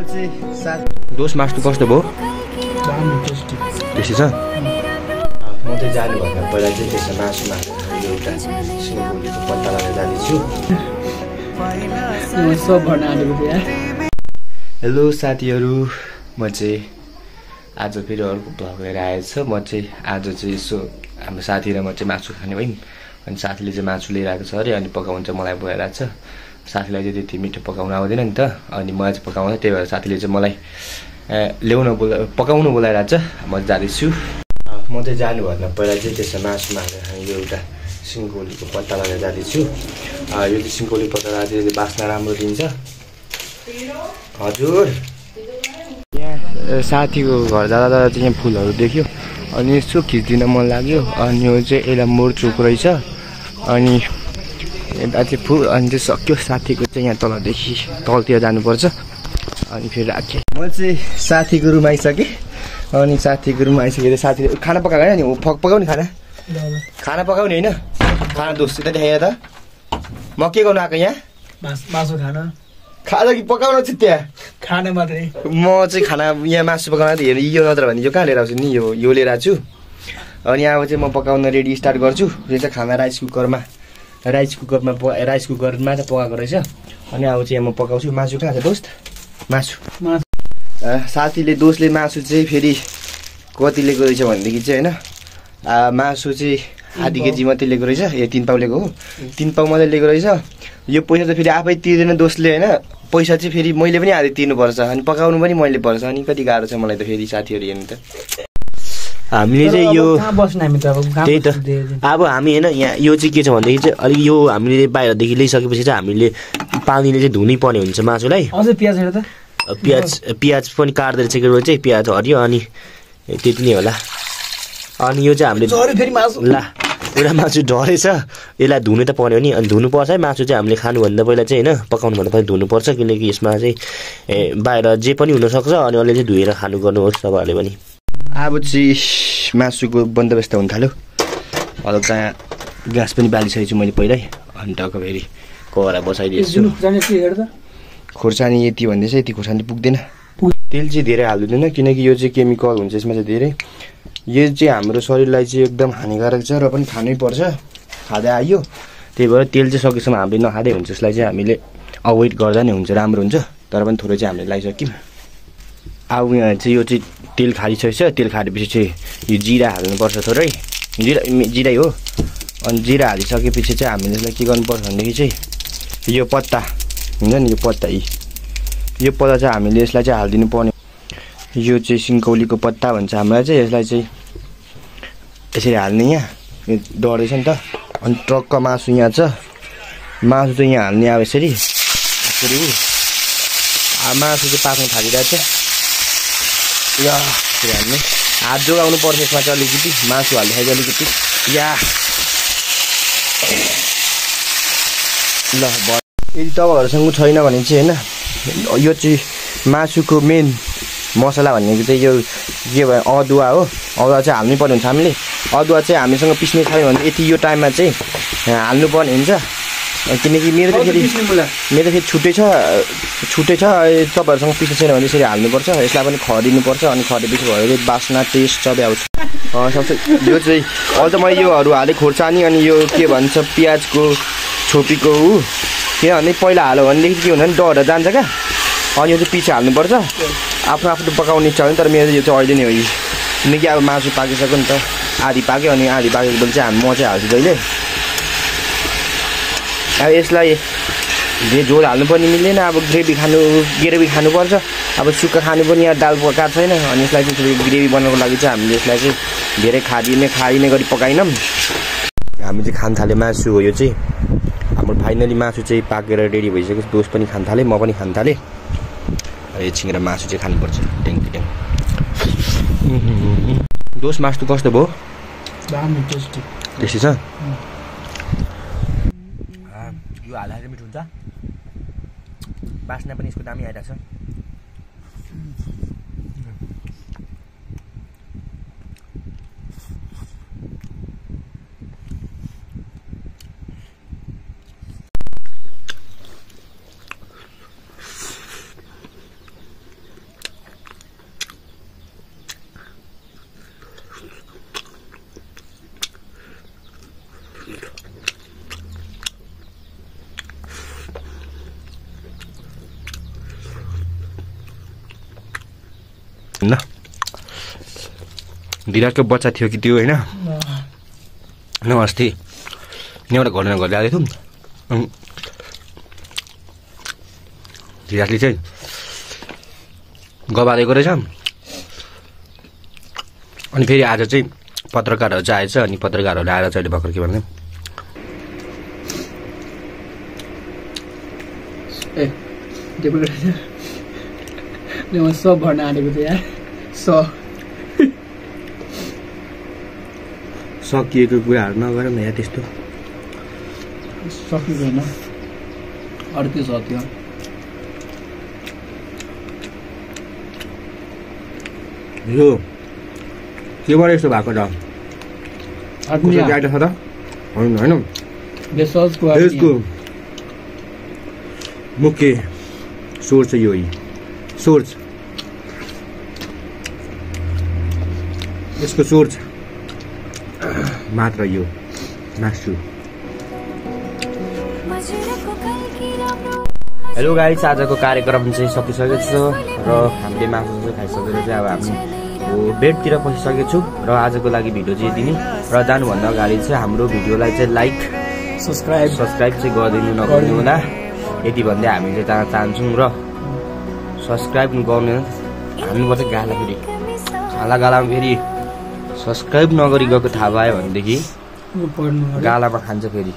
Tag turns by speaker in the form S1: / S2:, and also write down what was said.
S1: दोस्त मासु कस्तो भयो? टेस्टी छ। म चाहिँ जानुभन्दा पहिला चाहिँ त्यसमा मासुमा एउटा सिङ्गौलीको पत्ता लगाएर जाँदैछु। हेलो साथीहरू, म चाहिँ आज फेरि अर्को भ्लग लिएर आएछ। म चाहिँ आज चाहिँ यसो हाम्रो साथी र म चाहिँ मासु खाने भयौँ। अनि साथीले चाहिँ मासु लिएर आएको छ अरे, अनि पकाउनु चाहिँ मलाई भइरहेको छ। साथीलाई चाहिँ त्यति मिठो पकाउनु आउँदैन नि त, अनि मलाई चाहिँ पकाउँछ। त्यही भएर साथीले चाहिँ मलाई पकाउनु बोलाइरहेको छ। म जाँदैछु। म चाहिँ जानुभन्दा पहिला चाहिँ त्यसमा मासुमा हालेर यो एउटा सिङ्गौलीको पत्ता लगाएर जाँदैछु। यो चाहिँ सिङ्गौली पत्ता लगाएर बास्ना राम्रो दिन्छ। हजुर, यहाँ साथीको घर जाँदा जाँदा चाहिँ यहाँ फुलहरू देख्यो, अनि यसो खिचिदिन मन लाग्यो। अनि यो चाहिँ यसलाई मोरचोक रहेछ। अनि यता चाहिँ फुल, अनि चाहिँ सक्यो। साथीको चाहिँ यहाँ तलदेखि तलतिर जानुपर्छ। अनि फेरि राखेँ। म चाहिँ साथीको रुम आइसकेँ। अनि साथीको रुम आइसकेर साथीले खाना पकाएको होइन नि, पकाउने खाना पकाउने होइन, खाना दोस्त यता देखाएर त। म के गर्नु आएको यहाँ?
S2: मासु खाना
S1: कि पकाउन चाहिँ त्यहाँ
S2: खाना मात्रै।
S1: म चाहिँ खाना यहाँ मासु पकाउन हेर्नु, यो नत्र भने यो कहाँ लिएर आउँछु नि, यो लिएर आएको छु। अनि अब चाहिँ म पकाउन रेडी स्टार्ट गर्छु। यो चाहिँ खाना राइस कुकरमा चाहिँ पकाएको रहेछ। अनि अब चाहिँ म पकाउँछु। मासु कहाँ छ दोस्त? मासु साथीले दोस्तले मासु चाहिँ फेरि कति लिएको रहेछ भनेदेखि चाहिँ होइन, मासु चाहिँ आधी केजी मात्रै लिएको रहेछ। 3 पाउ लिएको हो, 3 पाउ मात्रै लिएको रहेछ। यो पैसा त फेरि आफै तिर्दैन दोस्तले होइन, पैसा चाहिँ फेरि मैले पनि आधी तिर्नुपर्छ। अनि पकाउनु पनि मैले पर्छ। अनि कति गाह्रो छ मलाई त फेरि साथीहरू हेर्नु त। हामीले चाहिँ यो त्यही त अब हामी होइन, यहाँ यो चाहिँ के छ भनेदेखि चाहिँ अलिक यो हामीले बाहिरदेखि ल्याइसकेपछि चाहिँ हामीले पानीले चाहिँ धुनै पर्ने हुन्छ मासुलाई। प्याज पनि काट्दै चाहिँ प्याज हरियो, अनि त्यति नै होला। अनि यो चाहिँ हामीले ला एउटा मासु ढलेछ, यसलाई धुनु त पर्यो नि। अनि धुनुपर्छ है मासु चाहिँ हामीले खानुभन्दा पहिला चाहिँ होइन, पकाउनुभन्दा पहिला धुनुपर्छ। किनकि यसमा चाहिँ बाहिर जे पनि हुनसक्छ। अनि अहिले चाहिँ धुएर खानु गर्नुहोस् तपाईँहरूले पनि। अब चाहिँ मासुको बन्दोबस्त हुन थाल्यो। हल्का ग्यास पनि बालिसकेको छु मैले पहिल्यै। अनि टक्क फेरि कोरा बसाइदिएछु। खोर्सानी यति भन्दैछ, यति खोर्सानी पुग्दैन। तेल चाहिँ धेरै हाल्दैन, किनकि यो चाहिँ केमिकल हुन्छ यसमा चाहिँ धेरै। यो चाहिँ हाम्रो शरीरलाई चाहिँ एकदम हानिकारक छ र पनि खानै पर्छ, खाँदै आयो। त्यही भएर तेल चाहिँ सकेसम्म हामीले नखाँदै हुन्छ। यसलाई चाहिँ हामीले अभोइड गर्दा नै हुन्छ, राम्रो हुन्छ। तर पनि थोरै चाहिँ हामीले लगाइसक्यौँ। अब यहाँ चाहिँ यो चाहिँ तेल खारिसकेछ। तेल खारेपछि चाहिँ यो जिरा हाल्नुपर्छ थोरै, जिरै हो। अनि जिरा हालिसकेपछि चाहिँ हामीले यसलाई के गर्नुपर्छ भनेदेखि चाहिँ यो पत्ता हुन्छ नि, यो पत्ता चाहिँ हामीले यसलाई चाहिँ हालिदिनु पर्ने। यो चाहिँ सिङ्गौलीको पत्ता भन्छ हामीलाई चाहिँ। यसलाई चाहिँ यसरी हाल्ने, यहाँ यो डढ्दैछ नि त। अनि ट्रक्क मासु यहाँ छ, मासु चाहिँ यहाँ हाल्ने। अब यसरी मासु चाहिँ पाक्नु थालिरहेको छ। यसरी हाल्ने, हात जोगाउनु पर्छ यसमा चाहिँ अलिकति, मासु हाल्दाखेरि अलिकति। ल यदि तपाईँहरूसँग छैन भने चाहिँ होइन, यो चाहिँ मासुको मेन मसला भनेको चाहिँ यो के भयो, अदुवा हो। अदुवा चाहिँ हाल्नै पर्ने हुन्छ हामीले। अदुवा चाहिँ हामीसँग पिस्ने छैन भने यति यो टाइममा चाहिँ हाल्नुपर्ने हुन्छ। किनकि मेरो त फेरि छुट्टै छ। तपाईँहरूसँग पिस्ने छैन भने यसरी हाल्नुपर्छ। यसलाई पनि खरिदिनुपर्छ। अनि खरेपछि भयो बास्ना टेस्ट सबै आउँछ। सबसे यो चाहिँ अझ मैले योहरू हालेँ, खोर्सानी, अनि यो के भन्छ प्याजको छोपीको किनभने पहिला हाल्यो भनेदेखि के हुन्छ भने डढेर जान्छ क्या। अनि यो चाहिँ पछि हाल्नुपर्छ। आफ्नो पकाउने इच्छा हो नि। तर मेरो यो चाहिँ अहिले नै हो, किनकि अब मासु पाकिसक्यो नि त, आधी पाक्यो। अनि आधी पाकेको बेला चाहिँ म चाहिँ हाल्छु जहिले। अब यसलाई झोल हाल्नु पनि मिल्दैन। अब ग्रेभी खानुपर्छ। अब सुक्खा खानु पनि यहाँ दाल पकाएको छैन। अनि यसलाई चाहिँ ग्रेभी बनाउनको लागि चाहिँ हामीले यसलाई चाहिँ धेरै खारिने गरी पकाएनौँ। हामी चाहिँ खान थाल्यो मासु हो यो चाहिँ। हाम्रो फाइनली मासु चाहिँ पाकेर रेडी भइसक्यो। दोस्त पनि खान थालेँ, म पनि खान थालेँ। एकछिन मासु चाहिँ खानुपर्छ। दोस्त मासु कस्तो भयो? टेस्टी छ। यो हाल्दाखेरि मिठो हुन्छ। बास्ना पनि यसको दामी आइरहेको छ।
S3: न विराटको बच्चा थियो कि त्यो होइन न अस्ति एउटा घटना घर ल्याएको थियौँ विराटले चाहिँ गबालेको रहेछ अनि फेरि आज चाहिँ पत्रकारहरू चाहिँ आएछ अनि पत्रकारहरूले आएर चाहिँ भर्खर के भन्ने
S2: सब भर्न आँटेको थियो यार
S3: सकिएको कुराहरू नगर न या त्यस्तो
S2: सकिँदैन अर्कै छ त्यो
S3: यो केबाट यस्तो भएको त छ त होइन यसको मुख्य सोर्स यो सोर्स यसको सोर्स मात्र यो मासु
S1: हेलो गाइस आजको कार्यक्रम चाहिँ सकिसकेको छ र हामीले मासु चाहिँ खाइसकेर चाहिँ अब हामी बेडतिर पसिसकेको छु र आजको लागि भिडियो चाहिँ यति नै र जानुभन्दा अगाडि चाहिँ हाम्रो भिडियोलाई चाहिँ लाइक सब्सक्राइब चाहिँ गरिदिनु नगर्नु होला यति भन्दै हामीले चाहन्छौँ र सब्सक्राइब गर्नु हाल्नुपर्छ गाला फेरि गालामा फेरि सब्सक्राइब नगरी गएको थाहा भयो भनेदेखि गालामा खान्छ फेरि